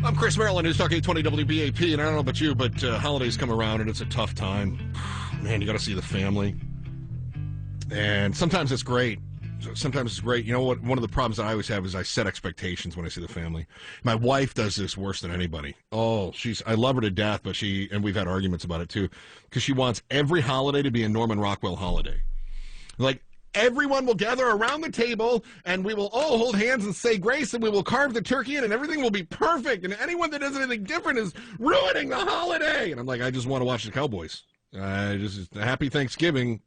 I'm Chris Maryland, News Talk 820 WBAP, and I don't know about you, but holidays come around and it's a tough time. Man, you got to see the family. And sometimes it's great. Sometimes it's great. You know what? One of the problems that I always have is I set expectations when I see the family. My wife does this worse than anybody. Oh, I love her to death, but and we've had arguments about it too, because she wants every holiday to be a Norman Rockwell holiday. Like, everyone will gather around the table, and we will all hold hands and say grace, and we will carve the turkey in, and everything will be perfect, and anyone that does anything different is ruining the holiday. And I'm like, I just want to watch the Cowboys. Just happy Thanksgiving.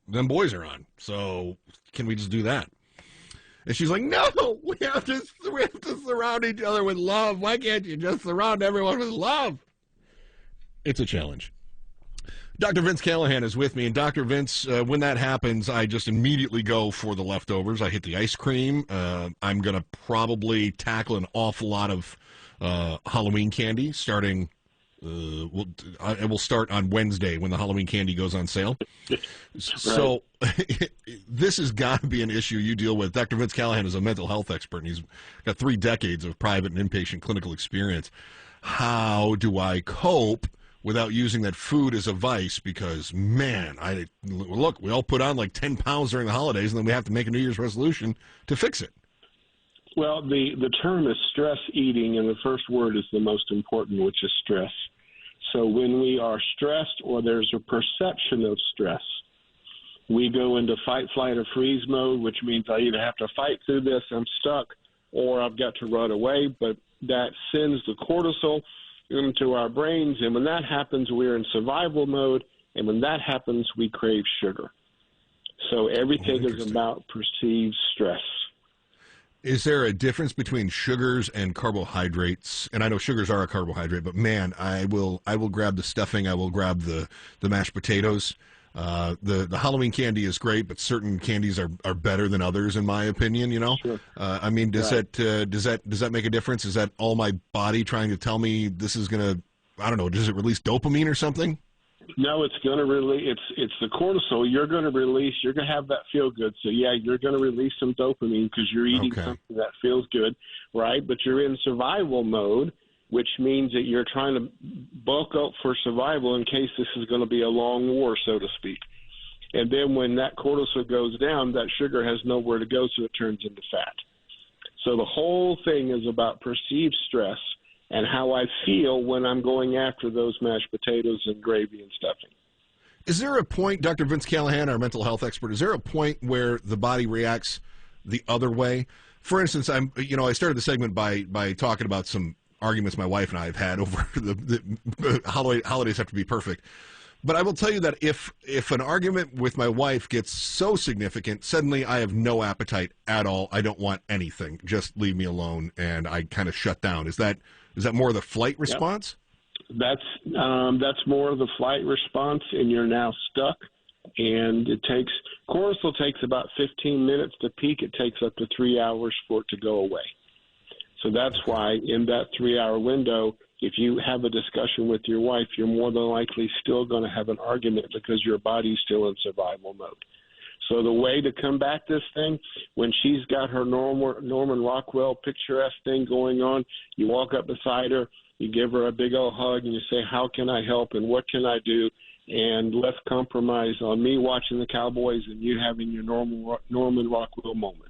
Them boys are on. So can we just do that? And she's like, no, we have to surround each other with love. Why can't you just surround everyone with love? It's a challenge. Dr. Vince Callahan is with me, and Dr. Vince, when that happens, I just immediately go for the leftovers. I hit the ice cream. I'm going to probably tackle an awful lot of Halloween candy, starting. We'll start on Wednesday when the Halloween candy goes on sale. So this has got to be an issue you deal with. Dr. Vince Callahan is a mental health expert, and he's got 3 decades of private and inpatient clinical experience. How do I cope without using that food as a vice? Because, man, look, we all put on like 10 pounds during the holidays, and then we have to make a New Year's resolution to fix it. Well, the term is stress eating, and the first word is the most important, which is stress. So when we are stressed or there's a perception of stress, we go into fight, flight, or freeze mode, which means I either have to fight through this, I'm stuck, or I've got to run away. But that sends the cortisol into our brains, and when that happens, we're in survival mode, and when that happens, we crave sugar. So everything is about perceived stress. Is there a difference between sugars and carbohydrates? And I know sugars are a carbohydrate, but man, I will grab the stuffing. I will grab the mashed potatoes. The Halloween candy is great, but certain candies are better than others, in my opinion. You know, Sure. I mean, does that make a difference? Is that all my body trying to tell me this is gonna? I don't know. Does it release dopamine or something? No, it's going to release. It's the cortisol. You're going to release. You're going to have that feel good. So yeah, you're going to release some dopamine because you're eating something that feels good, right? But you're in survival mode, which means that you're trying to bulk up for survival in case this is going to be a long war, so to speak. And then when that cortisol goes down, that sugar has nowhere to go, so it turns into fat. So the whole thing is about perceived stress and how I feel when I'm going after those mashed potatoes and gravy and stuffing. Is there a point, Dr. Vince Callahan, our mental health expert, is there a point where the body reacts the other way? For instance, I started the segment by talking about some arguments my wife and I have had over the holidays have to be perfect. But I will tell you that if an argument with my wife gets so significant, suddenly I have no appetite at all. I don't want anything. Just leave me alone, and I kind of shut down. Is that more of the flight response? Yep. That's more of the flight response, and you're now stuck. And cortisol takes about 15 minutes to peak. It takes up to 3 hours for it to go away. So that's why in that 3-hour window, if you have a discussion with your wife, you're more than likely still going to have an argument because your body's still in survival mode. So the way to combat this thing, when she's got her Norman Rockwell picturesque thing going on, you walk up beside her, you give her a big old hug, and you say, how can I help and what can I do? And let's compromise on me watching the Cowboys and you having your Norman Rockwell moment.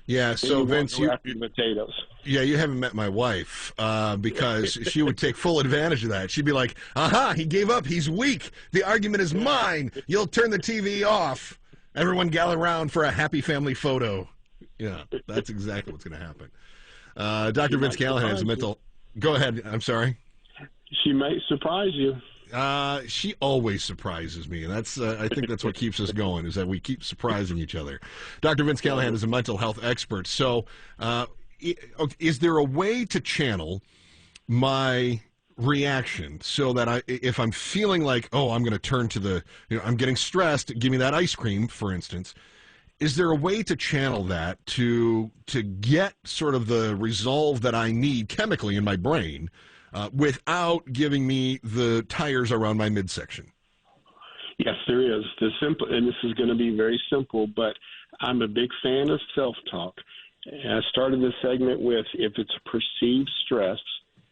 Yeah, so Vince, you haven't met my wife because she would take full advantage of that. She'd be like, aha, he gave up, he's weak, the argument is mine, you'll turn the TV off, everyone gather around for a happy family photo. Yeah, that's exactly what's going to happen. Dr. Vince Callahan is a mental... Go ahead, I'm sorry. She might surprise you. She always surprises me, and that's I think that's what keeps us going, is that we keep surprising each other. Dr. Vince Callahan is a mental health expert. So is there a way to channel my reaction so that if I'm feeling like, oh, I'm going to turn to I'm getting stressed, give me that ice cream, for instance, is there a way to channel that to get sort of the resolve that I need chemically in my brain without giving me the tires around my midsection? Yes, there is. And this is going to be very simple, but I'm a big fan of self-talk. I started this segment with, if it's perceived stress,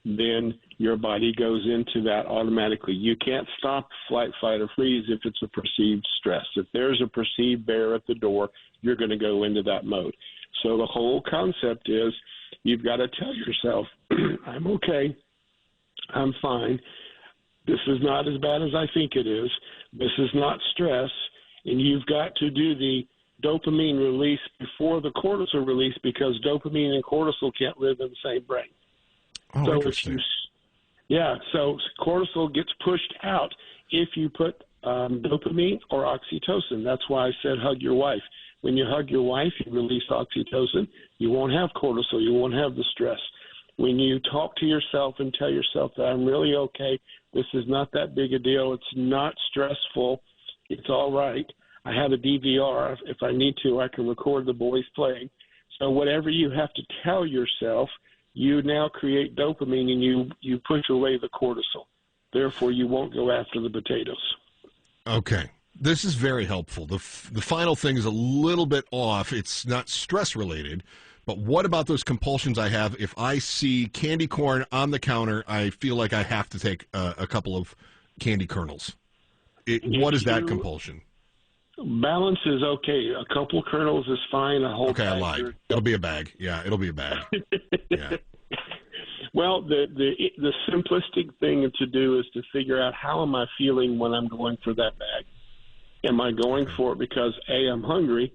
then your body goes into that automatically. You can't stop flight, fight, or freeze if it's a perceived stress. If there's a perceived bear at the door, you're going to go into that mode. So the whole concept is you've got to tell yourself, I'm okay, I'm fine. This is not as bad as I think it is. This is not stress. And you've got to do the dopamine release before the cortisol release, because dopamine and cortisol can't live in the same brain. Oh, so interesting. So cortisol gets pushed out if you put dopamine or oxytocin. That's why I said hug your wife. When you hug your wife, you release oxytocin. You won't have cortisol. You won't have the stress. When you talk to yourself and tell yourself that I'm really okay, this is not that big a deal, it's not stressful, it's all right. I have a DVR. If I need to, I can record the boys playing. So whatever you have to tell yourself, you now create dopamine and you push away the cortisol. Therefore, you won't go after the potatoes. Okay. This is very helpful. The final thing is a little bit off. It's not stress-related, but what about those compulsions I have? If I see candy corn on the counter, I feel like I have to take a couple of candy kernels. What is that compulsion? Balance is okay. A couple kernels is fine. A whole Okay, I bag lied. It'll be a bag. Yeah, it'll be a bag. Yeah. Well, the simplistic thing to do is to figure out, how am I feeling when I'm going for that bag? Am I going for it because, A, I'm hungry,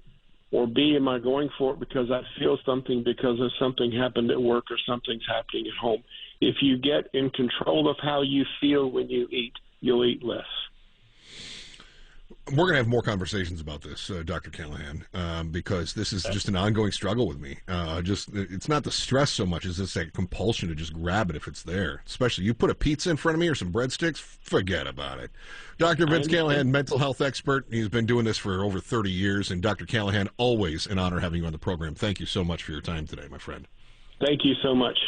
or B, am I going for it because I feel something because of something happened at work or something's happening at home? If you get in control of how you feel when you eat, you'll eat less. We're going to have more conversations about this, Dr. Callahan, because this is just an ongoing struggle with me. It's not the stress so much as it's that compulsion to just grab it if it's there. Especially, you put a pizza in front of me or some breadsticks, forget about it. Dr. Vince Callahan, mental health expert. He's been doing this for over 30 years. And Dr. Callahan, always an honor having you on the program. Thank you so much for your time today, my friend. Thank you so much.